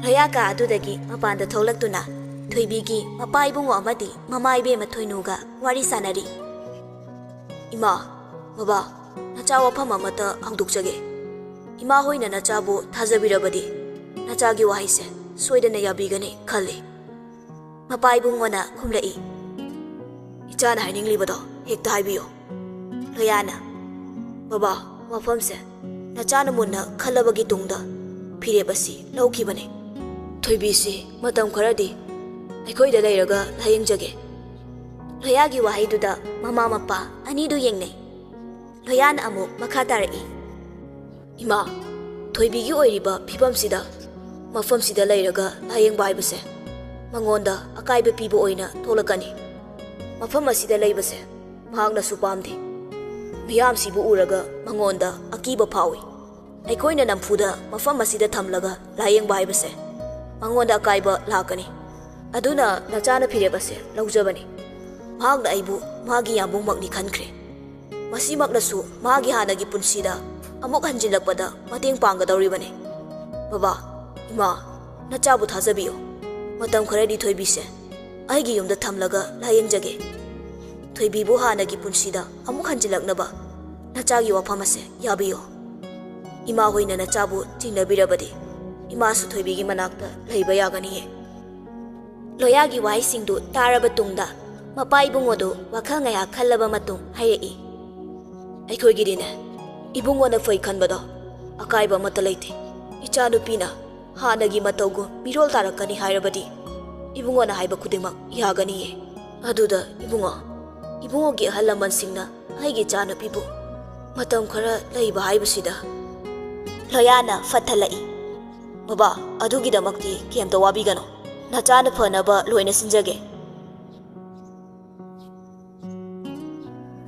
Loyaka adudagi mapanda tholakuna Thoibigi mapa ibungo amadi mama ibema Thoinuga wari sanari. Ima, baba, nacha wafam amata hangdukjage. Ima hoina nachabu thajabirabadi nachagi wahaise soidana yabigane khalle. Mapa ibungona khumlai. Ichana haninglibado hekta haibiyo. Loyana, baba, wafamse nachana munna khalabagi tungda phirebasi laukibane. Thoibisi matam kharadi ꯑꯩꯈꯣꯏꯗ ꯂꯩꯔꯒ ꯂꯥꯌꯦꯡꯖꯒꯦ ꯂꯣꯌꯥꯒꯤ ꯋꯥꯍꯩꯗꯨꯗ ꯃꯃꯥ ꯃꯄꯥ ꯑꯅꯤꯗꯨ ꯌꯦꯡꯅꯩ ꯂꯣꯌꯥꯅ ꯑꯃꯨꯛ ꯃꯈꯥ ꯇꯥꯔꯛꯏ ꯏꯃꯥ ꯊꯣꯏꯕꯤꯒꯤ ꯑꯣꯏꯔꯤꯕ ꯐꯤꯕꯝꯁꯤꯗ ꯃꯐꯝꯁꯤꯗ ꯂꯩꯔꯒ ꯂꯥꯌꯦꯡꯕ ꯍꯥꯏꯕꯁꯦ ꯃꯉꯣꯟꯗ ꯑꯀꯥꯏꯕ ꯄꯤꯕ ꯑꯣꯏꯅ ꯊꯣꯛꯂꯛꯀꯅꯤ ꯃꯐꯝ ꯑꯁꯤꯗ ꯂꯩꯕꯁꯦ ꯃꯍꯥꯛꯅꯁꯨ ꯄꯥꯝꯗꯦ ꯃꯤꯌꯥꯝꯁꯤꯕꯨ ꯎꯔꯒ ꯃꯉꯣꯟꯗ ꯑꯀꯤꯕ ꯐꯥꯎꯏ ꯑꯩꯈꯣꯏꯅ ꯅꯝꯐꯨꯗ ꯃꯐꯝ ꯑꯁꯤꯗ ꯊꯝꯂꯒ ꯂꯥꯌꯦꯡꯕ ꯍꯥꯏꯕꯁꯦ ꯃꯉꯣꯟꯗ ꯑꯀꯥꯏꯕ ꯂꯥꯛꯀꯅꯤ ꯑꯗꯨꯅ ꯅꯆꯥꯅ ꯐꯤꯔꯦꯞ ꯑꯁꯦ ꯂꯧꯖꯕꯅꯤ ꯃꯍꯥꯛꯅ ꯑꯩꯕꯨ ꯃꯥꯒꯤ ꯌꯥꯝꯕꯨꯡꯃꯛꯅꯤ ꯈꯟꯈ꯭ꯔꯦ ꯃꯁꯤꯃꯛꯅꯁꯨ ꯃꯥꯒꯤ ꯍꯥꯟꯅꯒꯤ ꯄꯨꯟꯁꯤꯗ ꯑꯃꯨꯛ ꯍꯟꯖꯤꯜꯂꯛꯄꯗ ꯃꯇꯦꯡ ꯄꯥꯡꯒꯗꯧꯔꯤꯕꯅꯤ ꯕꯕꯥ ꯏꯃꯥ ꯅꯆꯥꯕꯨ ꯊꯥꯖꯕꯤꯌꯨ ꯃꯇꯝ ꯈꯔꯗꯤ ꯊꯣꯏꯕꯤꯁꯦ ꯑꯩꯒꯤ ꯌꯨꯝꯗ ꯊꯝꯂꯒ ꯂꯥꯌꯦꯡꯖꯒꯦ ꯊꯣꯏꯕꯤꯕꯨ ꯍꯥꯟꯅꯒꯤ ꯄꯨꯟꯁꯤꯗ ꯑꯃꯨꯛ ꯍꯟꯖꯤꯜꯂꯛꯅꯕ ꯅꯆꯥꯒꯤ ꯋꯥꯐꯝ ꯑꯁꯦ ꯌꯥꯕꯤꯌꯨ ꯏꯃꯥ ꯍꯣꯏꯅ ꯅꯆꯥꯕꯨ ꯆꯤꯡꯅꯕꯤꯔꯕꯗꯤ ꯏꯃꯥꯁꯨ ꯊꯣꯏꯕꯤꯒꯤ ꯃꯅꯥꯛꯇ ꯂꯩꯕ ꯌꯥꯒꯅꯤꯌꯦ Loyagi wahaisingdu taraba tungda mapa ibungodu wakhal ngaya khallaba matung hairei ꯑꯩꯈꯣꯏꯒꯤꯗꯤꯅꯦ ꯏꯕꯨꯡꯉꯣꯅ ꯐꯩ ꯈꯟꯕꯗꯣ ꯑꯀꯥꯏꯕ ꯑꯃꯠꯇ ꯂꯩꯇꯦ ꯏꯆꯥ ꯅꯨꯄꯤꯅ ꯍꯥꯟꯅꯒꯤ ꯃꯇꯧꯒꯨꯝ ꯃꯤꯔꯣꯜ ꯇꯥꯔꯛꯀꯅꯤ ꯍꯥꯏꯔꯕꯗꯤ ꯏꯕꯨꯡꯉꯣꯅ ꯍꯥꯏꯕ ꯈꯨꯗꯤꯡꯃꯛ ꯌꯥꯒꯅꯤꯌꯦ ꯑꯗꯨꯗ ꯏꯕꯨꯡꯉꯣꯒꯤ ꯑꯍꯜ ꯂꯃꯟꯁꯤꯡꯅ ꯑꯩꯒꯤ ꯏꯆꯥ ꯅꯨꯄꯤꯕꯨ ꯃꯇꯝ ꯈꯔ ꯂꯩꯕ ꯍꯥꯏꯕꯁꯤꯗ ꯂꯣꯌꯥꯅ ꯐꯠꯊꯜꯂꯛꯏ ꯕꯕꯥ ꯑꯗꯨꯒꯤꯗꯃꯛꯇꯤ ꯀꯩꯝꯇ ꯋꯥꯕꯤꯒꯅꯨ ꯅꯆꯥꯅ ꯐꯅꯕ ꯂꯣꯏꯅ ꯁꯤꯟꯖꯒꯦ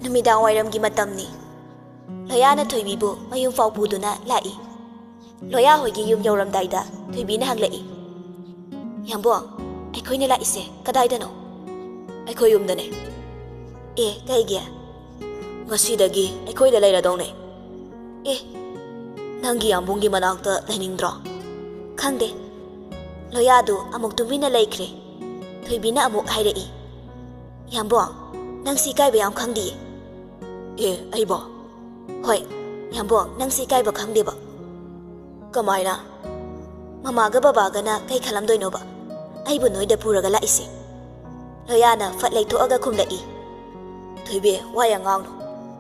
ꯅꯨꯃꯤꯗꯥꯡ ꯋꯥꯏꯔꯝꯒꯤ ꯃꯇꯝꯅꯤ ꯂꯣꯌꯥꯅ ꯊꯣꯏꯕꯤꯕꯨ ꯃꯌꯨꯝ ꯐꯥꯎ ꯄꯨꯗꯨꯅ ꯂꯥꯛꯏ ꯂꯣꯌꯥ ꯍꯣꯏꯒꯤ ꯌꯨꯝ ꯌꯧꯔꯝꯗꯥꯏꯗ ꯊꯣꯏꯕꯤꯅ ꯍꯪꯂꯛꯏ ꯌꯥꯝꯕꯣꯡ ꯑꯩꯈꯣꯏꯅ ꯂꯥꯛꯏꯁꯦ ꯀꯗꯥꯏꯗꯅꯣ ꯑꯩꯈꯣꯏ ꯌꯨꯝꯗꯅꯦ ꯀꯩꯒꯤ ꯉꯁꯤꯗꯒꯤ ꯑꯩꯈꯣꯏꯗ ꯂꯩꯔꯗꯧꯅꯦ ꯅꯪꯒꯤ ꯌꯥꯝꯕꯨꯡꯒꯤ ꯃꯅꯥꯛꯇ ꯂꯩꯅꯤꯡꯗ꯭ꯔꯣ ꯈꯪꯗꯦ ꯂꯣꯌꯥꯗꯨ ꯑꯃꯨꯛ ꯇꯨꯃꯤꯟꯅ ꯂꯩꯈ꯭ꯔꯦ ꯊꯣꯏꯕꯤꯅ ꯑꯃꯨꯛ ꯍꯥꯏꯔꯛꯏ ꯌꯥꯝꯕꯣꯡ ꯅꯪꯁꯤ ꯏꯀꯥꯏꯕ ꯌꯥꯝ ꯈꯪꯗꯤꯌꯦ ꯑꯩꯕꯣ ꯍꯣꯏ ꯌꯥꯝꯕꯣꯡ ꯅꯪꯁꯤ ꯏꯀꯥꯏꯕ ꯈꯪꯗꯦꯕ ꯀꯃꯥꯏꯅ ꯃꯃꯥꯒ ꯕꯕꯥꯒꯅ ꯀꯩ ꯈꯜꯂꯝꯗꯣꯏꯅꯣꯕ ꯑꯩꯕꯨ ꯅꯣꯏꯗ ꯄꯨꯔꯒ ꯂꯥꯛꯏꯁꯦ ꯂꯣꯌꯥꯅ ꯐꯠ ꯂꯩꯊꯣꯛꯑꯒ ꯈꯨꯝꯂꯛꯏ ꯊꯣꯏꯕꯤ ꯋꯥ ꯌꯥꯝ ꯉꯥꯡꯅꯨ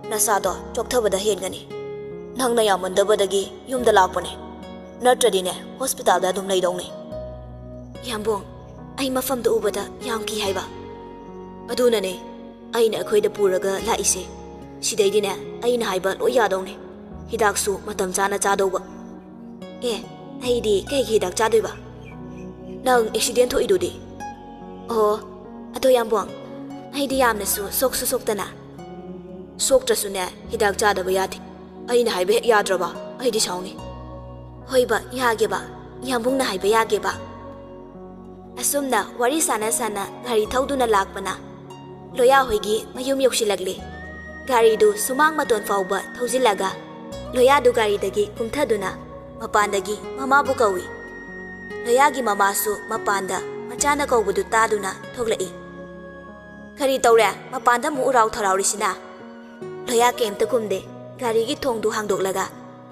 ꯅꯁꯥꯗꯣ ꯆꯣꯛꯊꯕꯗ ꯍꯦꯟꯒꯅꯤ ꯅꯪꯅ ꯌꯥꯝꯃꯟꯗꯕꯗꯒꯤ ꯌꯨꯝꯗ ꯂꯥꯛꯄꯅꯦ ꯅꯠꯇ꯭ꯔꯗꯤꯅꯦ ꯍꯣꯁꯄꯤꯇꯥꯜꯗ ꯑꯗꯨꯝ ꯂꯩꯗꯧꯅꯦ ꯌꯥꯝꯕꯣꯡ ꯑꯩ ꯃꯐꯝꯗ ꯎꯕꯗ ꯌꯥꯝ ꯀꯤ ꯍꯥꯏꯕ ꯑꯗꯨꯅꯅꯦ ꯑꯩꯅ ꯑꯩꯈꯣꯏꯗ ꯄꯨꯔꯒ ꯂꯥꯛꯏꯁꯦ ꯁꯤꯗꯩꯗꯤꯅꯦ ꯑꯩꯅ ꯍꯥꯏꯕ ꯂꯣꯏ ꯌꯥꯗꯧꯅꯦ ꯍꯤꯗꯥꯛꯁꯨ ꯃꯇꯝ ꯆꯥꯅ ꯆꯥꯗꯧꯕ ꯑꯩꯗꯤ ꯀꯩꯒꯤ ꯍꯤꯗꯥꯛ ꯆꯥꯗꯣꯏꯕ ꯅꯪ ꯑꯦꯛꯁꯤꯗꯦꯟ ꯊꯣꯛꯏꯗꯨꯗꯤ ꯑꯗꯣ ꯌꯥꯝꯕꯣꯡ ꯑꯩꯗꯤ ꯌꯥꯝꯅꯁꯨ ꯁꯣꯛꯁꯨ ꯁꯣꯛꯇꯅ ꯁꯣꯛꯇ꯭ꯔꯁꯨꯅꯦ ꯍꯤꯗꯥꯛ ꯆꯥꯗꯕ ꯌꯥꯗꯦ ꯑꯩꯅ ꯍꯥꯏꯕ ꯍꯦꯛ ꯌꯥꯗ꯭ꯔꯕ ꯑꯩꯗꯤ ꯁꯥꯎꯅꯤ ꯍꯣꯏꯕ ꯌꯥꯒꯦꯕ ꯌꯥꯝꯕꯨꯡꯅ ꯍꯥꯏꯕ ꯌꯥꯒꯦꯕ ꯑꯁꯨꯝꯅ ꯋꯥꯔꯤ ꯁꯥꯟꯅ ꯒꯥꯔꯤ ꯊꯧꯗꯨꯅ ꯂꯥꯛꯄꯅ ꯂꯣꯌꯥ ꯍꯣꯏꯒꯤ ꯃꯌꯨꯝ ꯌꯧꯁꯤꯜꯂꯛꯂꯦ ꯒꯥꯔꯤꯗꯨ ꯁꯨꯃꯥꯡ ꯃꯇꯣꯟ ꯐꯥꯎꯕ ꯊꯧꯖꯤꯜꯂꯒ ꯂꯣꯌꯥꯗꯨ ꯒꯥꯔꯤꯗꯒꯤ ꯀꯨꯝꯊꯗꯨꯅ ꯃꯄꯥꯟꯗꯒꯤ ꯃꯃꯥꯕꯨ ꯀꯧꯏ ꯂꯣꯌꯥꯒꯤ ꯃꯃꯥꯁꯨ ꯃꯄꯥꯟꯗ ꯃꯆꯥꯅ ꯀꯧꯕꯗꯨ ꯇꯥꯗꯨꯅ ꯊꯣꯛꯂꯛꯏ ꯀꯔꯤ ꯇꯧꯔꯦ ꯃꯄꯥꯟꯗ ꯑꯃꯨꯛ ꯎꯔꯥꯎ ꯊꯔꯥꯎꯔꯤꯁꯤꯅ ꯂꯣꯌꯥ ꯀꯩꯝꯇ ꯈꯨꯝꯗꯦ ꯒꯥꯔꯤꯒꯤ ꯊꯣꯡꯗꯨ ꯍꯥꯡꯗꯣꯛꯂꯒ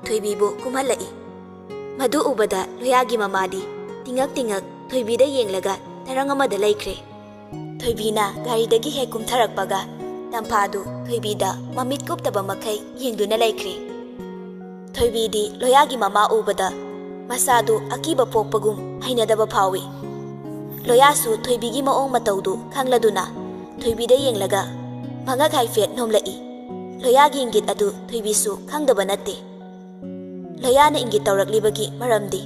ꯊꯣꯏꯕꯤꯕꯨ ꯀꯨꯝꯍꯜꯂꯛꯏ ꯃꯗꯨ ꯎꯕꯗ ꯂꯣꯌꯥꯒꯤ ꯃꯃꯥꯗꯤ ꯇꯤꯡꯉꯛ ꯊꯣꯏꯕꯤꯗ ꯌꯦꯡꯂꯒ ꯇꯔꯪ ꯑꯃꯗ ꯂꯩꯈ꯭ꯔꯦ ꯊꯣꯏꯕꯤꯅ ꯒꯥꯔꯤꯗꯒꯤ ꯍꯦꯛ ꯀꯨꯝꯊꯔꯛꯄꯒ ꯇꯝꯐꯥꯗꯨ ꯊꯣꯏꯕꯤꯗ ꯃꯃꯤꯠ ꯀꯨꯞꯇꯕ ꯃꯈꯩ ꯌꯦꯡꯗꯨꯅ ꯂꯩꯈ꯭ꯔꯦ ꯊꯣꯏꯕꯤꯗꯤ ꯂꯣꯌꯥꯒꯤ ꯃꯃꯥ ꯎꯕꯗ ꯃꯁꯥꯗꯨ ꯑꯀꯤꯕ ꯄꯣꯛꯄꯒꯨꯝ ꯍꯩꯅꯗꯕ ꯐꯥꯎꯏ ꯂꯣꯌꯥꯁꯨ ꯊꯣꯏꯕꯤꯒꯤ ꯃꯑꯣꯡ ꯃꯇꯧꯗꯨ ꯈꯪꯂꯗꯨꯅ ꯊꯣꯏꯕꯤꯗ ꯌꯦꯡꯂꯒ ꯃꯉꯛ ꯍꯥꯏꯐꯦꯠ ꯅꯣꯝꯂꯛꯏ ꯂꯣꯌꯥꯒꯤ ꯏꯪꯒꯤꯠ ꯑꯗꯨ ꯊꯣꯏꯕꯤꯁꯨ ꯈꯪꯗꯕ ꯅꯠꯇꯦ ꯂꯣꯌꯥꯅ ꯏꯪꯒꯤꯠ ꯇꯧꯔꯛꯂꯤꯕꯒꯤ ꯃꯔꯝꯗꯤ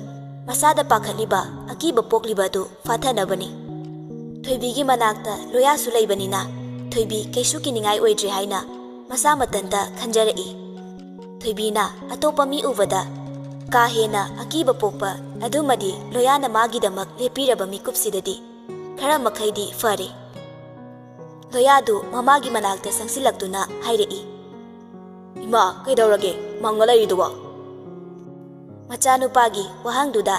ꯃꯁꯥꯗ ꯄꯥꯈꯠꯂꯤꯕ ꯑꯀꯤꯕ ꯄꯣꯛꯂꯤꯕ ꯑꯗꯨ ꯐꯥꯊꯅꯕꯅꯤ ꯊꯣꯏꯕꯤꯒꯤ ꯃꯅꯥꯛꯇ ꯂꯣꯌꯥꯁꯨ ꯂꯩꯕꯅꯤꯅ ꯊꯣꯏꯕꯤ ꯀꯩꯁꯨ ꯀꯤꯅꯤꯡꯉꯥꯏ ꯑꯣꯏꯗ꯭ꯔꯦ ꯍꯥꯏꯅ ꯃꯁꯥ ꯃꯊꯟꯇ ꯈꯟꯖꯔꯛꯏ ꯊꯣꯏꯕꯤꯅ ꯑꯇꯣꯞꯄ ꯃꯤ ꯎꯕꯗ ꯀꯥ ꯍꯦꯟꯅ ꯑꯀꯤꯕ ꯄꯣꯛꯄ ꯑꯗꯨꯃꯗꯤ ꯂꯣꯌꯥꯅ ꯃꯥꯒꯤꯗꯃꯛ ꯂꯦꯞꯄꯤꯔꯕ ꯃꯤꯀꯨꯞꯁꯤꯗꯗꯤ ꯈꯔ ꯃꯈꯩꯗꯤ ꯐꯔꯦ ꯂꯣꯌꯥꯗꯨ ꯃꯃꯥꯒꯤ ꯃꯅꯥꯛꯇ ꯆꯪꯁꯤꯜꯂꯛꯇꯨꯅ ꯍꯥꯏꯔꯛꯏ ꯏꯃꯥ ꯀꯩꯗꯧꯔꯒꯦ ꯃꯪꯒ ꯂꯩꯔꯤꯗꯨꯕꯣ ꯃꯆꯥꯅꯨꯄꯥꯒꯤ ꯋꯥꯍꯪꯗꯨꯗ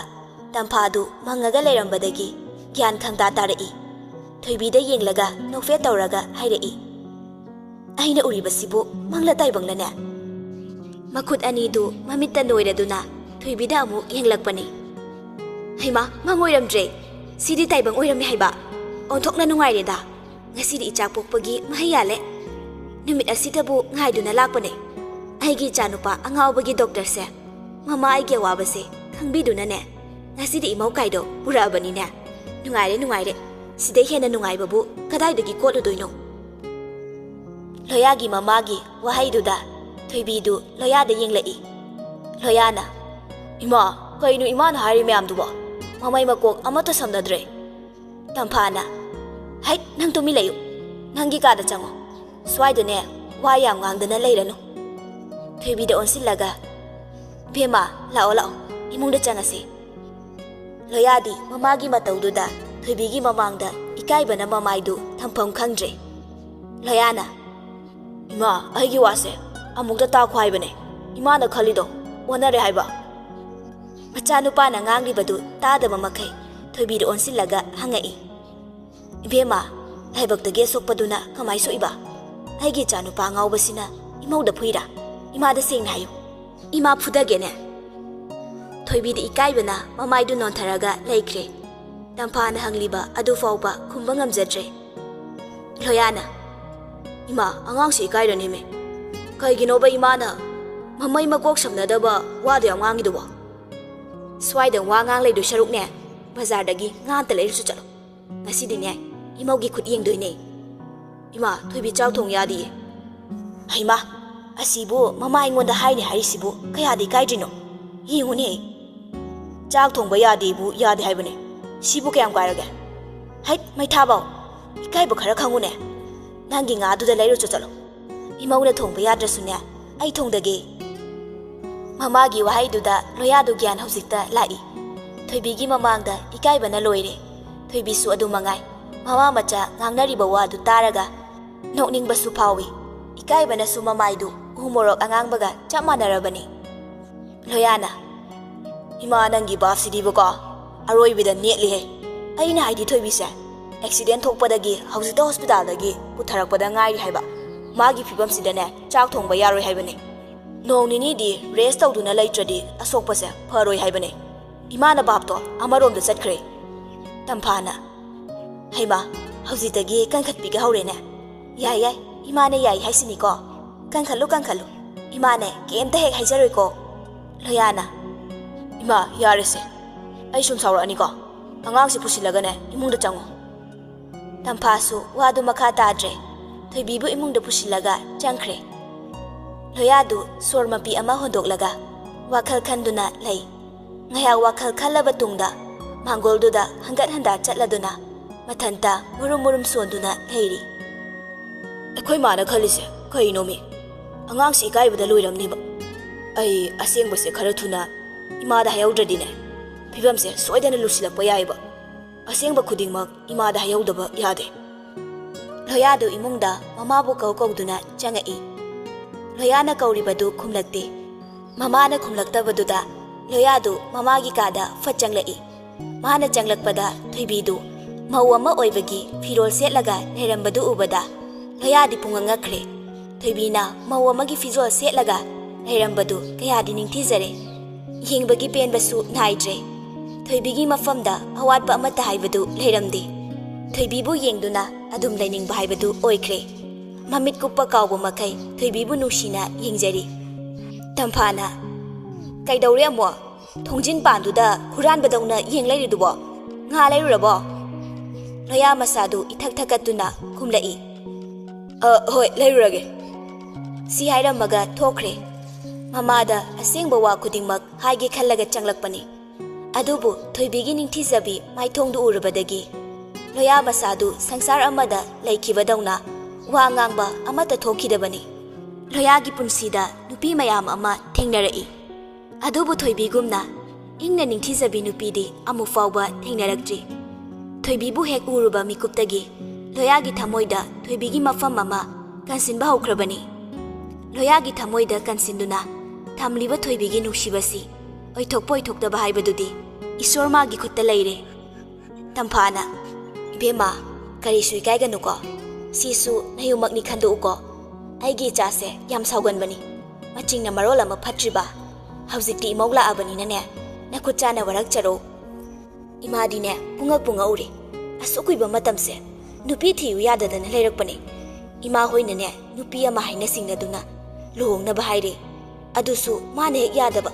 ꯇꯝꯐꯥꯗꯨ ꯃꯪꯉꯒ ꯂꯩꯔꯝꯕꯗꯒꯤ ꯒ꯭ꯌꯥꯟ ꯈꯪꯇꯥ ꯇꯥꯔꯛꯏ꯫ ꯊꯣꯏꯕꯤꯗ ꯌꯦꯡꯂꯒ ꯅꯣꯛꯐꯦꯠ ꯇꯧꯔꯒ ꯍꯥꯏꯔꯛꯏ, ꯑꯩꯅ ꯎꯔꯤꯕꯁꯤꯕꯨ ꯃꯪꯂ ꯇꯥꯏꯕꯪꯂꯅꯦ? ꯃꯈꯨꯠ ꯑꯅꯤꯗꯨ ꯃꯃꯤꯠꯇ ꯅꯣꯏꯔꯗꯨꯅ ꯊꯣꯏꯕꯤꯗ ꯑꯃꯨꯛ ꯌꯦꯡꯂꯛꯄꯅꯤ꯫ ꯍꯩꯃꯥ, ꯃꯪ ꯑꯣꯏꯔꯝꯗ꯭ꯔꯦ, ꯁꯤꯗꯤ ꯇꯥꯏꯕꯪ ꯑꯣꯏꯔꯝꯃꯦ ꯍꯥꯏꯕ꯫ ꯑꯣꯟꯊꯣꯛꯅ ꯅꯨꯡꯉꯥꯏꯔꯦꯗ, ꯉꯁꯤꯗꯤ ꯏꯆꯥ ꯄꯣꯛꯄꯒꯤ ꯃꯍꯩ ꯌꯥꯜꯂꯦ꯫ ꯅꯨꯃꯤꯠ ꯑꯁꯤꯗꯕꯨ ꯉꯥꯏꯗꯨꯅ ꯂꯥꯛꯄꯅꯦ꯫ ꯑꯩꯒꯤ ꯏꯆꯥꯅꯨꯄꯥ ꯑꯉꯥꯎꯕꯒꯤ ꯗꯣꯛꯇꯔꯁꯦ ꯃꯃꯥ ꯑꯩꯒꯤ ꯑꯋꯥꯕꯁꯦ ꯈꯪꯕꯤꯗꯨꯅꯅꯦ ꯉꯁꯤꯗꯤ ꯏꯃꯧꯀꯥꯏꯗꯣ ꯄꯨꯔꯛꯑꯕꯅꯤꯅꯦ꯫ ꯅꯨꯡꯉꯥꯏꯔꯦ ꯅꯨꯡꯉꯥꯏꯔꯦ, ꯁꯤꯗꯩ ꯍꯦꯟꯅ ꯅꯨꯡꯉꯥꯏꯕꯕꯨ ꯀꯗꯥꯏꯗꯒꯤ ꯀꯣꯠꯂꯨꯗꯣꯏꯅꯣ? ꯂꯣꯌꯥꯒꯤ ꯃꯃꯥꯒꯤ ꯋꯥꯍꯩꯗꯨꯗ ꯊꯣꯏꯕꯤꯗꯨ ꯂꯣꯌꯥꯗ ꯌꯦꯡꯂꯛꯏ꯫ ꯂꯣꯌꯥꯅ, ꯏꯃꯥ, ꯀꯩꯅꯣ ꯏꯃꯥꯅ ꯍꯥꯏꯔꯤ ꯃꯌꯥꯝꯗꯨꯕꯣ? ꯃꯃꯩ ꯃꯀꯣꯛ ꯑꯃꯠꯇ ꯁꯝꯅꯗ꯭ꯔꯦ꯫ ꯇꯝꯐꯥꯅ, ꯍꯩꯠ, ꯅꯪ ꯇꯨꯃꯤꯟ ꯂꯩꯌꯨ, ꯅꯪꯒꯤ ꯀꯥꯗ ꯆꯪꯉꯣ, ꯁ꯭ꯋꯥꯏꯗꯅꯦ ꯋꯥ ꯌꯥꯝ ꯉꯥꯡꯗꯅ ꯂꯩꯔꯅꯨ꯫ ꯊꯣꯏꯕꯤꯗ ꯑꯣꯟꯁꯤꯜꯂꯒ, ꯏꯕꯦꯝꯃ, ꯂꯥꯛꯑꯣ ꯂꯥꯛꯑꯣ, ꯏꯃꯨꯡꯗ ꯆꯪꯉꯁꯤ꯫ ꯂꯣꯌꯥꯗꯤ ꯃꯃꯥꯒꯤ ꯃꯇꯧꯗꯨꯗ ꯊꯣꯏꯕꯤꯒꯤ ꯃꯃꯥꯡꯗ ꯏꯀꯥꯏꯕꯅ ꯃꯃꯥꯏꯗꯨ ꯊꯝꯐꯝ ꯈꯪꯗ꯭ꯔꯦ꯫ ꯂꯣꯌꯥꯅ, ꯏꯃꯥ, ꯑꯩꯒꯤ ꯋꯥꯁꯦ ꯑꯃꯨꯛꯇ ꯇꯥꯈꯣ ꯍꯥꯏꯕꯅꯦ, ꯏꯃꯥꯅ ꯈꯜꯂꯤꯗꯣ ꯑꯣꯟꯅꯔꯦ ꯍꯥꯏꯕ꯫ ꯃꯆꯥꯅꯨꯄꯥꯅ ꯉꯥꯡꯂꯤꯕꯗꯨ ꯇꯥꯗꯕ ꯃꯈꯩ ꯊꯣꯏꯕꯤꯗ ꯑꯣꯟꯁꯤꯜꯂꯒ ꯍꯪꯉꯛꯏ, ꯏꯕꯦꯝꯃ, ꯂꯥꯏꯕꯛꯇꯒꯤ ꯑꯁꯣꯛꯄꯗꯨꯅ ꯀꯃꯥꯏ ꯁꯣꯛꯏꯕ? ꯑꯩꯒꯤ ꯏꯆꯥꯅꯨꯄꯥ ꯑꯉꯥꯎꯕꯁꯤꯅ ꯏꯃꯧꯗ ꯐꯨꯏꯔꯥ? ꯏꯃꯥꯗ ꯁꯦꯡꯅ ꯍꯥꯏꯌꯨ, ꯏꯃꯥ ꯐꯨꯗꯒꯦꯅꯦ꯫ ꯊꯣꯏꯕꯤꯗ ꯏꯀꯥꯏꯕꯅ ꯃꯃꯥꯏꯗꯨ ꯅꯣꯟꯊꯔꯒ ꯂꯩꯈ꯭ꯔꯦ꯫ ꯇꯝꯐꯥꯅ ꯍꯪꯂꯤꯕ ꯑꯗꯨ ꯐꯥꯎꯕ ꯈꯨꯝꯕ ꯉꯝꯖꯗ꯭ꯔꯦ꯫ ꯂꯣꯌꯥꯅ, ꯏꯃꯥ, ꯑꯉꯥꯡꯁꯤ ꯏꯀꯥꯏꯔꯅꯤꯃꯦ, ꯀꯩꯒꯤꯅꯣꯕ ꯏꯃꯥꯅ ꯃꯃꯩ ꯃꯀꯣꯛ ꯁꯝꯅꯗꯕ ꯋꯥꯗꯣ ꯌꯥꯝ ꯉꯥꯡꯉꯤꯗꯨꯕꯣ? ꯁ꯭ꯋꯥꯏꯗ ꯋꯥ ꯉꯥꯡ ꯂꯩꯗꯣꯏ ꯁꯔꯨꯛꯅꯦ, ꯕꯖꯥꯔꯗꯒꯤ ꯉꯥ ꯑꯝꯇ ꯂꯩꯔꯁꯨ ꯆꯠꯂꯣ, ꯉꯁꯤꯗꯤꯅꯦ ꯏꯃꯧꯒꯤ ꯈꯨꯠ ꯌꯦꯡꯗꯣꯏꯅꯦ꯫ ꯏꯃꯥ, ꯊꯣꯏꯕꯤ ꯆꯥꯛ ꯊꯣꯡ ꯌꯥꯗꯤꯌꯦ꯫ ꯍꯩꯃꯥ, ꯑꯁꯤꯕꯨ ꯃꯃꯥ ꯑꯩꯉꯣꯟꯗ ꯍꯥꯏꯅꯤ ꯍꯥꯏꯔꯤꯁꯤꯕꯨ ꯀꯌꯥꯗꯤ ꯏꯀꯥꯏꯗ꯭ꯔꯤꯅꯣ? ꯌꯦꯡꯉꯨꯅꯦ, ꯆꯥꯛ ꯊꯣꯡꯕ ꯌꯥꯗꯦꯕꯨ ꯌꯥꯗꯦ ꯍꯥꯏꯕꯅꯦ, ꯁꯤꯕꯨ ꯀꯌꯥꯝ ꯀꯥꯏꯔꯒꯦ? ꯍꯩꯠ, ꯃꯩꯊꯥꯕꯥꯎ, ꯏꯀꯥꯏꯕ ꯈꯔ ꯈꯪꯉꯨꯅꯦ, ꯅꯪꯒꯤ ꯉꯥꯗꯨꯗ ꯂꯩꯔꯨꯆꯣ ꯆꯠꯂꯣ, ꯏꯃꯧꯅ ꯊꯣꯡꯕ ꯌꯥꯗ꯭ꯔꯁꯨꯅꯦ ꯑꯩ ꯊꯣꯡꯗꯒꯦ꯫ ꯃꯃꯥꯒꯤ ꯋꯥꯍꯩꯗꯨꯗ ꯂꯣꯌꯥꯗꯨ ꯒ꯭ꯌꯥꯟ ꯍꯧꯖꯤꯛꯇ ꯂꯥꯛꯏ꯫ ꯊꯣꯏꯕꯤꯒꯤ ꯃꯃꯥꯡꯗ ꯏꯀꯥꯏꯕꯅ ꯂꯣꯏꯔꯦ꯫ ꯊꯣꯏꯕꯤꯁꯨ ꯑꯗꯨ ꯃꯉꯥꯏ, ꯃꯃꯥ ꯃꯆꯥ ꯉꯥꯡꯅꯔꯤꯕ ꯋꯥꯗꯨ ꯇꯥꯔꯒ ꯅꯣꯛꯅꯤꯡꯕꯁꯨ ꯐꯥꯎꯏ, ꯏꯀꯥꯏꯕꯅꯁꯨ ꯃꯃꯥꯏꯗꯨ ꯎ ꯃꯣꯔꯣꯛ ꯑꯉꯥꯡꯕꯒ ꯆꯞ ꯃꯥꯟꯅꯔꯕꯅꯤ꯫ ꯂꯣꯌꯥꯅ, ꯏꯃꯥ, ꯅꯪꯒꯤ ꯕꯥꯞꯁꯤꯗꯤꯕꯀꯣ ꯑꯔꯣꯏꯕꯤꯗ ꯅꯦꯠꯂꯤꯍꯦ꯫ ꯑꯩꯅ ꯍꯥꯏꯗꯤ ꯊꯣꯏꯕꯤꯁꯦ ꯑꯦꯛꯁꯤꯗꯦꯟ ꯊꯣꯛꯄꯗꯒꯤ ꯍꯧꯖꯤꯛꯇ ꯍꯣꯁꯄꯤꯇꯥꯜꯗꯒꯤ ꯄꯨꯊꯔꯛꯄꯗ ꯉꯥꯏꯔꯤ ꯍꯥꯏꯕ, ꯃꯥꯒꯤ ꯐꯤꯕꯝꯁꯤꯗꯅꯦ ꯆꯥꯛ ꯊꯣꯡꯕ ꯌꯥꯔꯣꯏ ꯍꯥꯏꯕꯅꯦ, ꯅꯣꯡ ꯅꯤꯅꯤꯗꯤ ꯔꯦꯁ ꯇꯧꯗꯨꯅ ꯂꯩꯇ꯭ꯔꯗꯤ ꯑꯁꯣꯛꯄꯁꯦ ꯐꯔꯣꯏ ꯍꯥꯏꯕꯅꯦ꯫ ꯏꯃꯥꯅ ꯚꯥꯞꯇꯣ ꯑꯃꯔꯣꯝꯗ ꯆꯠꯈ꯭ꯔꯦ꯫ ꯇꯝꯐꯥꯅ, ꯍꯩꯃꯥ, ꯍꯧꯖꯤꯛꯇꯒꯤ ꯀꯟꯈꯠꯄꯤꯒ ꯍꯧꯔꯦꯅꯦ꯫ ꯌꯥꯏ ꯌꯥꯏ, ꯏꯃꯥꯅ ꯌꯥꯏ ꯍꯥꯏꯁꯤꯅꯤꯀꯣ, ꯀꯟꯈꯠꯂꯨ ꯀꯟꯈꯠꯂꯨ, ꯏꯃꯥꯅꯦ ꯀꯩꯝꯇ ꯍꯦꯛ ꯍꯥꯏꯖꯔꯣꯏꯀꯣ꯫ ꯂꯣꯌꯥꯅ, ꯏꯃꯥ, ꯌꯥꯔꯦꯁꯦ, ꯑꯩ ꯁꯨꯝ ꯁꯥꯎꯔꯛꯑꯅꯤꯀꯣ, ꯑꯉꯥꯡꯁꯤ ꯄꯨꯁꯤꯜꯂꯒꯅꯦ ꯏꯃꯨꯡꯗ ꯆꯪꯉꯣ꯫ ꯇꯝꯐꯥꯁꯨ ꯋꯥꯗꯨ ꯃꯈꯥ ꯇꯥꯗ꯭ꯔꯦ, ꯊꯣꯏꯕꯤꯕꯨ ꯏꯃꯨꯡꯗ ꯄꯨꯁꯤꯜꯂꯒ ꯆꯪꯈ꯭ꯔꯦ꯫ ꯂꯣꯌꯥꯗꯨ ꯁꯣꯔ ꯃꯄꯤ ꯑꯃ ꯍꯣꯟꯗꯣꯛꯂꯒ ꯋꯥꯈꯜ ꯈꯟꯗꯨꯅ ꯂꯩ꯫ ꯉꯥꯏꯍꯥꯛ ꯋꯥꯈꯜ ꯈꯜꯂꯕ ꯇꯨꯡꯗ ꯃꯥꯡꯒꯣꯜꯗꯨꯗ ꯍꯪꯒꯠ ꯍꯟꯗꯥ ꯆꯠꯂꯗꯨꯅ ꯃꯊꯟꯇ ꯃꯨꯔꯨꯝ ꯃꯨꯔꯨꯝ ꯁꯣꯟꯗꯨꯅ ꯂꯩꯔꯤ꯫ ꯑꯩꯈꯣꯏ ꯃꯥꯅ ꯈꯜꯂꯤꯁꯦ ꯀꯩꯅꯣꯃꯤ? ꯑꯉꯥꯡꯁꯤ ꯏꯀꯥꯏꯕꯗ ꯂꯣꯏꯔꯝꯅꯤꯕ꯫ ꯑꯩ ꯑꯁꯦꯡꯕꯁꯦ ꯈꯔ ꯊꯨꯅ ꯏꯃꯥꯗ ꯍꯥꯏꯍꯧꯗ꯭ꯔꯗꯤꯅꯦ ꯐꯤꯕꯝꯁꯦ ꯁꯣꯏꯗꯅ ꯂꯨꯁꯤꯜꯂꯛꯄ ꯌꯥꯏꯕ, ꯑꯁꯦꯡꯕ ꯈꯨꯗꯤꯡꯃꯛ ꯏꯃꯥꯗ ꯍꯥꯏꯍꯧꯗꯕ ꯌꯥꯗꯦ꯫ ꯂꯣꯌꯥꯗꯨ ꯏꯃꯨꯡꯗ ꯃꯃꯥꯕꯨ ꯀꯧꯗꯨꯅ ꯆꯪꯉꯛꯏ꯫ ꯂꯣꯌꯥꯅ ꯀꯧꯔꯤꯕꯗꯨ ꯈꯨꯝꯂꯛꯇꯦ꯫ ꯃꯃꯥꯅ ꯈꯨꯝꯂꯛꯇꯕꯗꯨꯗ ꯂꯣꯌꯥꯗꯨ ꯃꯃꯥꯒꯤ ꯀꯥꯗ ꯐꯠ ꯆꯪꯂꯛꯏ꯫ ꯃꯥꯅ ꯆꯪꯂꯛꯄꯗ ꯊꯣꯏꯕꯤꯗꯨ ꯃꯧ ꯑꯃ ꯑꯣꯏꯕꯒꯤ ꯐꯤꯔꯣꯜ ꯁꯦꯠꯂꯒ ꯂꯩꯔꯝꯕꯗꯨ ꯎꯕꯗ ꯂꯣꯌꯥꯗꯤ ꯄꯨꯡꯉꯛꯉꯛꯈ꯭ꯔꯦ꯫ ꯊꯣꯏꯕꯤꯅ ꯃꯧ ꯑꯃꯒꯤ ꯐꯤꯖꯣꯜ ꯁꯦꯠꯂꯒ ꯂꯩꯔꯝꯕꯗꯨ ꯀꯌꯥꯗꯤ ꯅꯤꯡꯊꯤꯖꯔꯦ, ꯌꯦꯡꯕꯒꯤ ꯄꯦꯟꯕꯁꯨ ꯅꯥꯏꯗ꯭ꯔꯦ꯫ ꯊꯣꯏꯕꯤꯒꯤ ꯃꯐꯝꯗ ꯑꯋꯥꯠꯄ ꯑꯃꯠꯇ ꯍꯥꯏꯕꯗꯨ ꯂꯩꯔꯝꯗꯦ꯫ ꯊꯣꯏꯕꯤꯕꯨ ꯌꯦꯡꯗꯨꯅ ꯑꯗꯨꯝ ꯂꯩꯅꯤꯡꯕ ꯍꯥꯏꯕꯗꯨ ꯑꯣꯏꯈ꯭ꯔꯦ꯫ ꯃꯃꯤꯠ ꯀꯨꯞꯄ ꯀꯥꯎꯕ ꯃꯈꯩ ꯊꯣꯏꯕꯤꯕꯨ ꯅꯨꯡꯁꯤꯅ ꯌꯦꯡꯖꯔꯤ꯫ ꯇꯝꯐꯥꯅ, ꯀꯩꯗꯧꯔꯦ ꯑꯃꯨꯛ? ꯊꯣꯡꯖꯤꯟ ꯄꯥꯟꯗꯨꯗ ꯍꯨꯔꯥꯟꯕꯗꯧꯅ ꯌꯦꯡ ꯂꯩꯔꯤꯗꯨꯕꯣ? ꯉꯥ ꯂꯩꯔꯨꯔꯕꯣ? ꯂꯣꯌꯥ ꯃꯁꯥꯗꯨ ꯏꯊꯛ ꯊꯛꯀꯠꯇꯨꯅ ꯈꯨꯝꯂꯛꯏ꯫ ꯍꯣꯏ, ꯂꯩꯔꯨꯔꯒꯦ꯫ ꯁꯤ ꯍꯥꯏꯔꯝꯃꯒ ꯊꯣꯛꯈ꯭ꯔꯦ꯫ ꯃꯃꯥꯗ ꯑꯁꯦꯡꯕ ꯋꯥ ꯈꯨꯗꯤꯡꯃꯛ ꯍꯥꯏꯒꯦ ꯈꯜꯂꯒ ꯆꯪꯂꯛꯄꯅꯤ꯫ ꯑꯗꯨꯕꯨ ꯊꯣꯏꯕꯤꯒꯤ ꯅꯤꯡꯊꯤꯖꯕꯤ ꯃꯥꯏꯊꯣꯡꯗꯨ ꯎꯔꯨꯕꯗꯒꯤ ꯂꯣꯌꯥ ꯃꯁꯥꯗꯨ ꯁꯪꯁꯥꯔ ꯑꯃꯗ ꯂꯩꯈꯤꯕꯗꯧꯅ ꯋꯥ ꯉꯥꯡꯕ ꯑꯃꯠꯇ ꯊꯣꯛꯈꯤꯗꯕꯅꯤ꯫ ꯂꯣꯌꯥꯒꯤ ꯄꯨꯟꯁꯤꯗ ꯅꯨꯄꯤ ꯃꯌꯥꯝ ꯑꯃ ꯊꯦꯡꯅꯔꯛꯏ, ꯑꯗꯨꯕꯨ ꯊꯣꯏꯕꯤꯒꯨꯝꯅ ꯏꯪꯅ ꯅꯤꯡꯊꯤꯖꯕꯤ ꯅꯨꯄꯤꯗꯤ ꯑꯃꯨꯛ ꯐꯥꯎꯕ ꯊꯦꯡꯅꯔꯛꯇ꯭ꯔꯤ꯫ ꯊꯣꯏꯕꯤꯕꯨ ꯍꯦꯛ ꯎꯔꯨꯕ ꯃꯤꯀꯨꯞꯇꯒꯤ ꯂꯣꯌꯥꯒꯤ ꯊꯃꯣꯏꯗ ꯊꯣꯏꯕꯤꯒꯤ ꯃꯐꯝ ꯑꯃ ꯀꯟꯁꯤꯟꯕ ꯍꯧꯈ꯭ꯔꯕꯅꯤ꯫ ꯂꯣꯌꯥꯒꯤ ꯊꯃꯣꯏꯗ ꯀꯟꯁꯤꯟꯗꯨꯅ ꯊꯝꯂꯤꯕ ꯊꯣꯏꯕꯤꯒꯤ ꯅꯨꯡꯁꯤꯕꯁꯤ oithokpa oithoktaba haibadudi isor magi khutta leire. Tamphana ibema kari sui kaiganu ko sisu nayumakni khandu ko aigi chase yam saugan bani machingna marol ama phatriba haujikti imogla abani nane nakuchana warak charo imadi ne punga uri asukuiba matamse nupi thiu yadadana leirakpani ima hoina ne nupi ama haina singnaduna luhongna bahaire adusu mane hek yadaba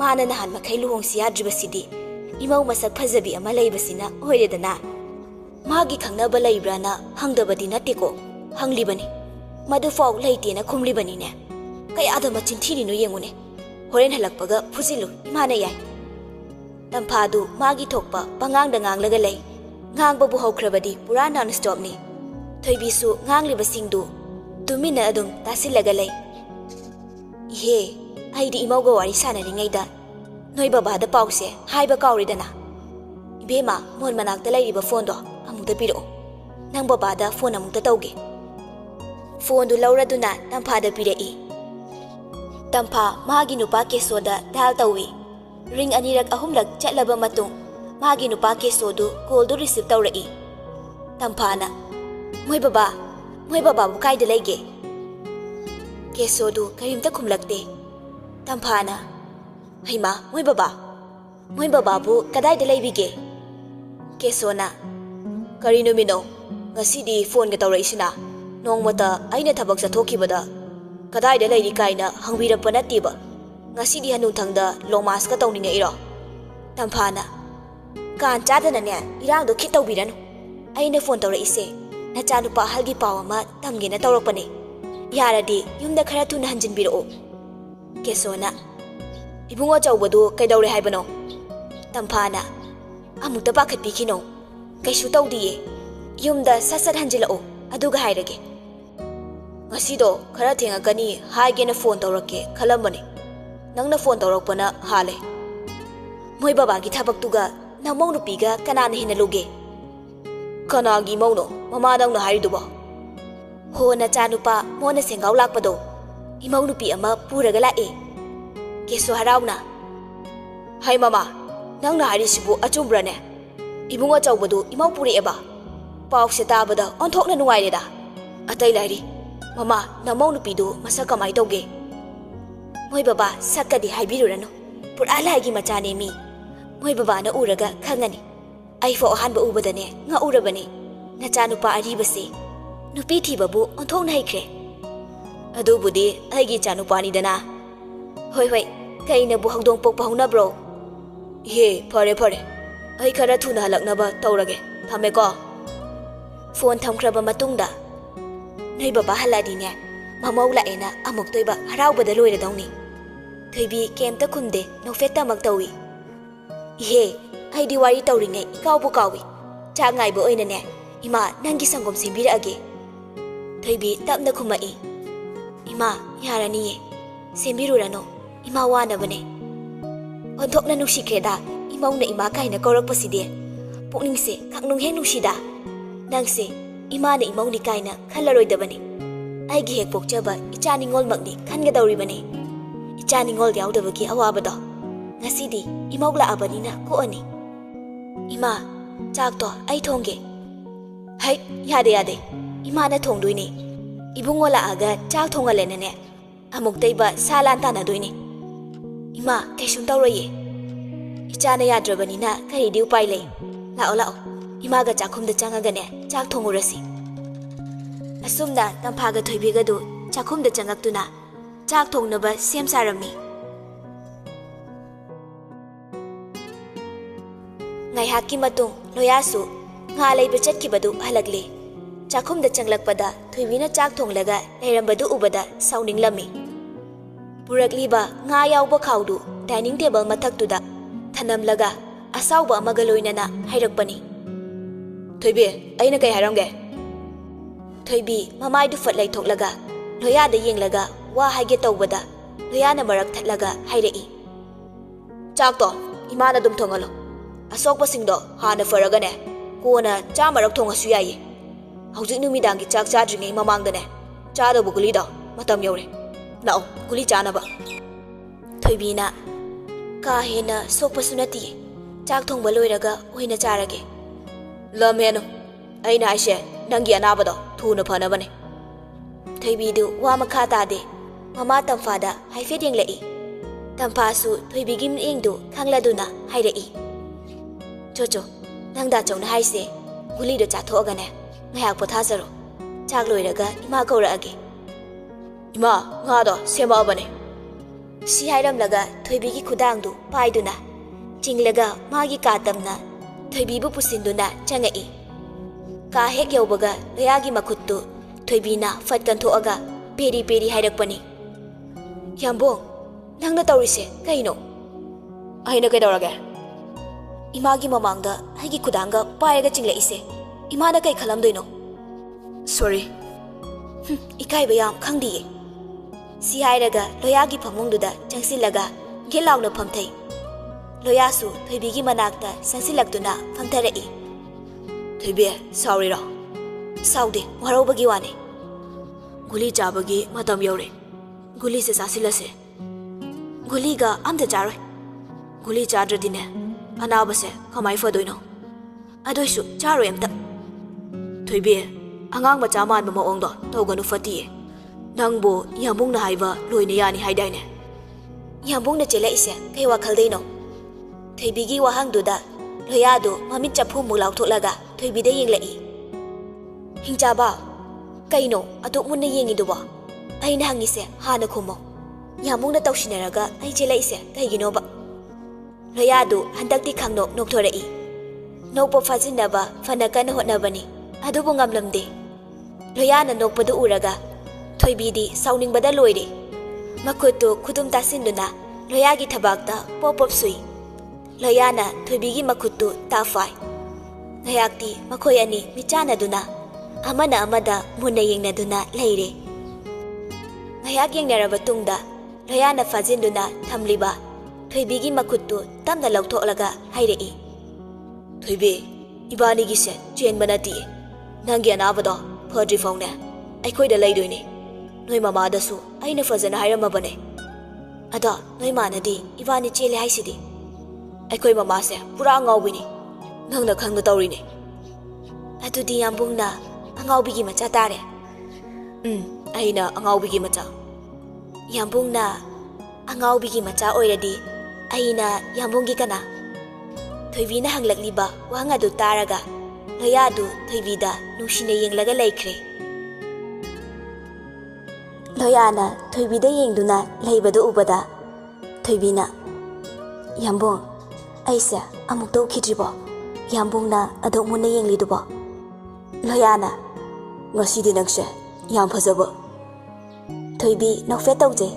mana nahan makai luhongsi yadribasidi imau masak phajabi ama leibasina hoiredana magi khangnaba leibrana hangdabadi nateko hanglibani madu faw leitena khumlibani ne kayada machin thirino yengune horen halakpaga phujilu imana yai. Tamphadu magi thokpa pangangda nganglaga lei ngangba bu haukrabadi pura non stop ni thoibisu ngangliba singdu tumina adum tasilaga lei. Ihe aidi imauga wari sanaringaida noi babada pause haiba kawridana ibema mon manakta leiriba phone do amukta piro nang babada phone amukta tauge. Phone du lauraduna tamphada pirei. Tampha magi nupa kesoda dal tawi ring anirak ahumlak chatlaba matung magi nupa kesodu call du receive tawrai. Tamphana moi baba bu kaida leige. Kesodu karimta khumlakte. Tamphana haima moi baba bu kadai da leibige. Kesona karino mino ngasidi phone ga tawraisina nongmata aina thabak chathokibada kadai da leiri kaina hangbirappa natiba ngasidi hanu thangda lomas ka tawninga iro. Tamphana kan chadana ne irang do khit tawbiranu aina phone tawraise nacha nupa halgi pawama tamgena tawrakpane yaradi yumda khara thuna hanjinbiro. Kesona ibungo chawbadu kaidawre haibano. Tamphana amukta pakhat pikino kaisu tawdiye yumda sasat hanjilao aduga hairage. Ngasido khara thengakani haigena phone tawrakke khalambani nangna phone tawrakpana hale. Moi baba gi thabaktuga namong nupiga kanana hina luge. Kanagi mauno mama nangna hariduba ho na chanupa mona sengau lakpado imau nupi ama puraga lae. Keso harauna hai mama nangna harisibu achumbrane ibungo chawbadu imau puri eba pauk se tabada onthokna nuwaireda atai lairi mama namau nupidu masa kamai tawge. Moi baba sakadi haibirurano pura laigi machane mi moi baba na uraga khangani ai fo hanba ubadane nga urabani nacha nupa aribase nupi thibabu onthokna haikre adubudi aigi chanupani dana. Hoi kaina bu hangdong pokpa hongna bro. Ye phare ai khara thuna halaknaba tawrage thame ko. Phone thamkraba matungda noi baba haladi ne mamau laena amuk toiba haraubada loira dawni thoibi kemta khumde nofeta mak tawi. Ye ai diwari tawringe ikawbu kawi cha ngai bo oina ne ima nangi sangom simbira age. Thoibi tapna khumai ima yarani ye sembirurano ima wana bane onthokna nusikreda imauna ima kaina kaurakpaside pukningse khaknung he nusida nangse ima na imauni kaina khallaroidabani aigi hek pokchaba ichaningol makni khangadawribani ichaningol yaudabagi awabado ngasidi imogla abanina ko ani ima chakto ai thongge hai yade ima na thongdoini ibungola aga chak thongalenane amuk taiba salan tana doini ima kaisum tawraye ichana yadrabanina kari diu pai lei lao ima ga chakhumda changagane chak thongurasi. Asumna tamphaga thoibiga du chakhumda changaktuna chak thongnaba sem sarami. Ngai hakki matung loyasu nga leiba chatkibadu halakle chakhumda changlakpada thoibina chak thonglaga leirambadu ubada sauninglami. Purakliba nga yawba khawdu dining table mathaktuda thanamlaga asawba amaga loinana hairakpani. Thoibi aina kai haramge. Thoibi mamai du fatlai thoklaga loya da yenglaga wa haige tawbada loya na marak thatlaga hairei. Chak to imana dum thongalo asokpa singdo hana faragane kona cha marak thongasu yayi. Haujik numidangi chak chadringai mamangdane chadabu gulido matam yore lao guli chanaba. Thoibina ka hena sokpa sunati chak thongba loiraga hoina charage lameno aina aise nangi anabado thuna phanabane thaibidu wa makha tade mama tamfada haifet yenglei tampa su thoibigi mingdu khangladuna hairei chocho nangda chawna haise guli do chathoga ne ngayak pothajaro chak loiraga ima kaurage ima nga do sema bane si hairam laga thoibigi khudangdu paiduna chinglaga magi katamna thoibibu pusinduna changai ka hek yaubaga layagi makuttu thoibina fatkan thoaga peri peri hairakpani yambong nangna tawrise kaino aina kaidawrage imagi mamangda haigi khudanga pairaga chinglaise imana kai khalamdoino sorry ikai bayam khangdiye si hairaga loyagi phamungduda changsilaga gelawna phamthai loyasu thoibigi manakta sansilakduna phamtharei thoibe sorry ro saude warobagi wane guli chabagi matam yaure guli se sasilase guli ga amda jaroi guli chadradine anabase kamai fadoino adoisu charo emta thoibe angang macha man ma ongdo toganu fatiye nangbo yambung na haiba loine yani haidaine yambung na chela ise kai wa khaldeino thoibigi wahangduda loyadu mamit chapu mulau tholaga thoibide yenglei hingchaba kaino atu munna yengiduba aina hangise hana khumo yambung na tawsinaraga ai chela ise kaigino ba loyadu handakti khangno nokthorei nokpo fajinaba fanakana hotnabani adubu ngamlamde loyana nokpadu uraga thoibidi sauningbada loire makutu khudum tasinduna loyagi thabakta popop sui loyana thoibigi makutu tafai ngayakti makhoi ani michana duna amana amada munna yengnaduna leire ngayak yengnaraba tungda loyana fajinduna thamliba thoibigi makutu tamna lauthoklaga hairei thoibe ibani gise chen banati nangi anabado phadri faune aikhoida leidoine noi mama dasu aina fajana hairamabane ada noi manadi ibani chele haisidi aikoi mama se pura ngawbini nangna khangna tawrine adudi yambungna angawbigi macha tare aina angawbigi macha yambungna angawbigi macha oiradi aina yambungi kana thoibina hanglakliba wanga du taraga loyadu thoibida nungsine yenglaga laikre loyana thoibida yengduna leibadu ubada thoibina yambung aisa amuk do khidribo yambungna adok munna yenglidubo loyana ngosidi nangse yam phajabo thoibi nokfe tawje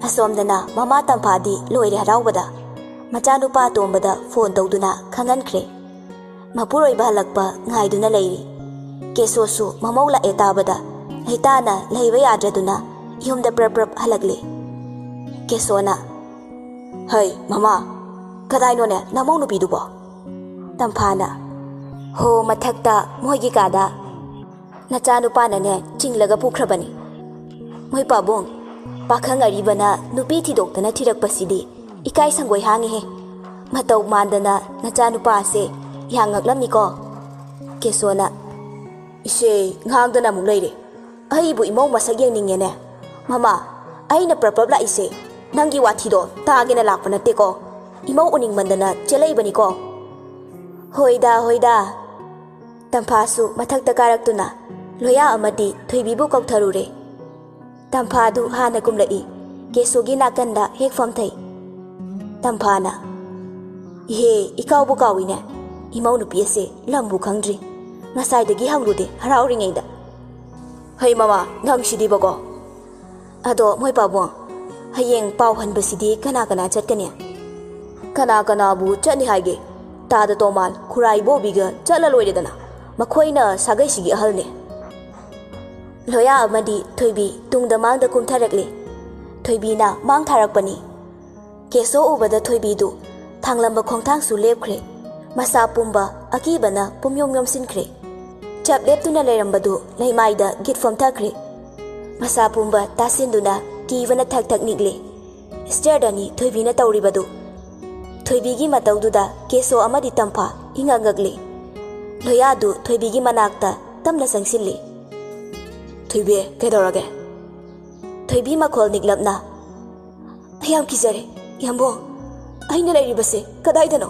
asomdana mama tamphadi loire harawbada machanupa tombada phone tawduna khangankre mapuroi balakpa ngaiduna leiri kesosu mamawla etabada leitana leiba yadraduna yumda prap halakle kesona hai mama kadaino ne namau nupi dubo tamphana ho mathakta moigi kada nachanupa ne chinglaga pukhrabani moi pabong pakhang aribana nupi thidoktana thirakpasidi ikai sangoi hangi he matau mandana nachanupa se yangaklamni ko kesona ise ngangdana mung leire ai bu imong masak yengninge ne mama aina prapap la ise nangi wathido tagena lakpana te ko imong uning mandana chelai bani ko hoida tamphasu mathakta karaktuna loya amadi thoibibu kautharure tampadu hana kumlai kesogi nakanda hek famthai tamphana he ikawbu kawine imau nupi ase lambu khangdri ngasaidagi hangrude harauringeida hai mama nang sidi bago ado moi pabu hayeng pau hanbasidi kana chatkane kana bu chani haige tada tomal khurai bobiga chala loiredana makhoina sagai sigi ahalne loya amadi thoibi tungda mangda kumtharakle thoibina mang tharakpani keso ubada thoibi du thanglamba khongthang su lepkhre masa pumba akibana pumyom sinkhre chap leptuna leirambadu leimaida git from thakre masa pumba tasinduna kivana thak nigle stardani thoibina tawribadu Thoibigi mataududa keso amadi tampa ingangagli. Loyadu thoibigi manakta tamna sangsilli. Thoibe kedorage. Thoibi makhol niglapna. Ayam kizare, yambong. Aina lairibase kadaidano.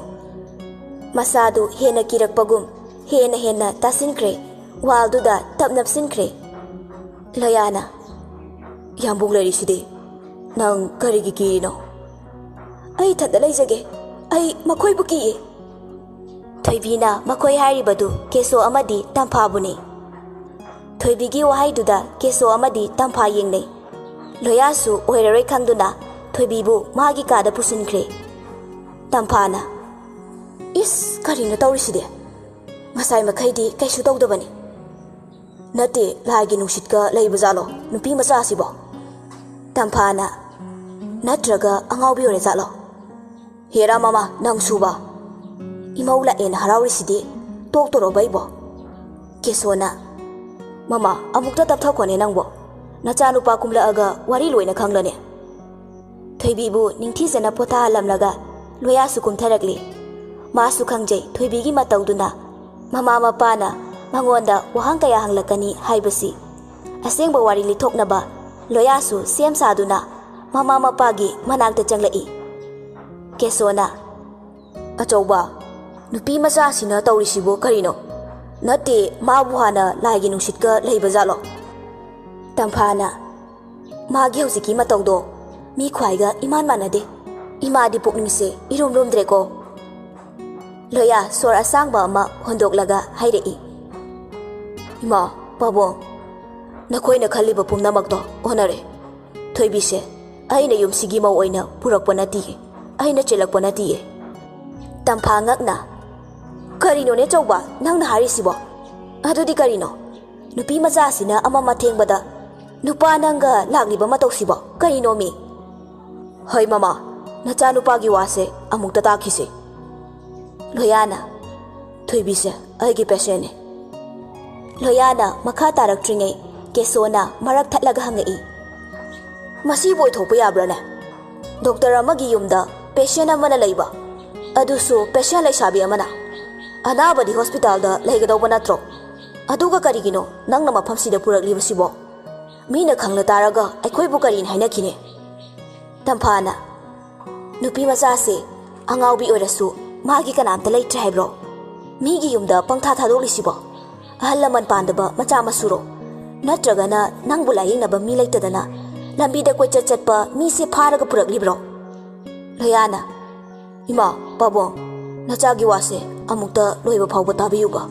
Masadu hena kirakpagum, hena tasinkre, walduda tapnapsinkre. Loyana. Yambong lairiside. Nang karigi kirino. Ay thada laijage. Ay makoy buki. Thoibina makoy haribadu keso amadi tampabuni. Thoibigi wahaiduda keso amadi tampa yengne. Loyasu oiraroi khangduna thoibibu magi kada pusinkre. Tampana. Is karino tauriside. Ngasai makhaidi kaisu tawdabani. Nate lagi nungsitka laibazalo nupi macha asibo. Tampana. Natraga angaubi ore zalo. Hera mama nang suba. Imaula en harawiside toktoro baibo. Kesona. Mama amukta tapthakone nangbo. Nachanupa kumla aga wari loina khanglane. Thoibibu ningthizana potha lamlaga loya su kumtharakli. Ma su khangjai thoibigi matawduna mama mapana mangonda wahang kaya hanglakani haibasi. Asengba wari lithoknaba loya su sem saduna mama mapagi manakta changlai. Kesona. Achauba nupi macha sina tawrisibo karino. Nate mabu hana lagi nungsitka leibazalo. Tampana. Magi hosiki matawdo mi khwaiga iman manade. Imadi pukningse iromdreko. Loya sor asangba ama hondoklaga hairei. Ima pabong nakoina khaliba pumnamakto onare. Thoibise aina yumsigi mau oina purakpa nati. Aina chelakpa nati. Tampha ngakna. Karino ne chauba nangna harisibo. Adudi karino. Nupi macha sina ama mathengbada nupa nanga lagliba matausibo. Karino mi. Hai mama. Nacha nupagi wase amukta takhise. Loyana. Thoibise aigi pesene. Loyana makha taraktringei kesona marak thatlaga hangai. Masi boy thokpa yabrane. Doctor amagi yumda patient amana leiba. Adusu patient laisabi amana. Anabadi hospital da laigadawba natro. Aduga karigino nangna mafamsida puraklibasibo. Mina khangla taraga aikhoibu karin hainakine. Tampana. Nupi macha angaubi oirasu magi kanamta leitre haibro. Migi yumda pangtha thadolisibo. Ahalaman pandaba macha masuro. Natragana nangbu layingnaba mi leitadana lambida koi chatpa mi se pharaga puraklibro. Loyana. Ima pabong nachagi wase amukta loiba phawba tabiyuba.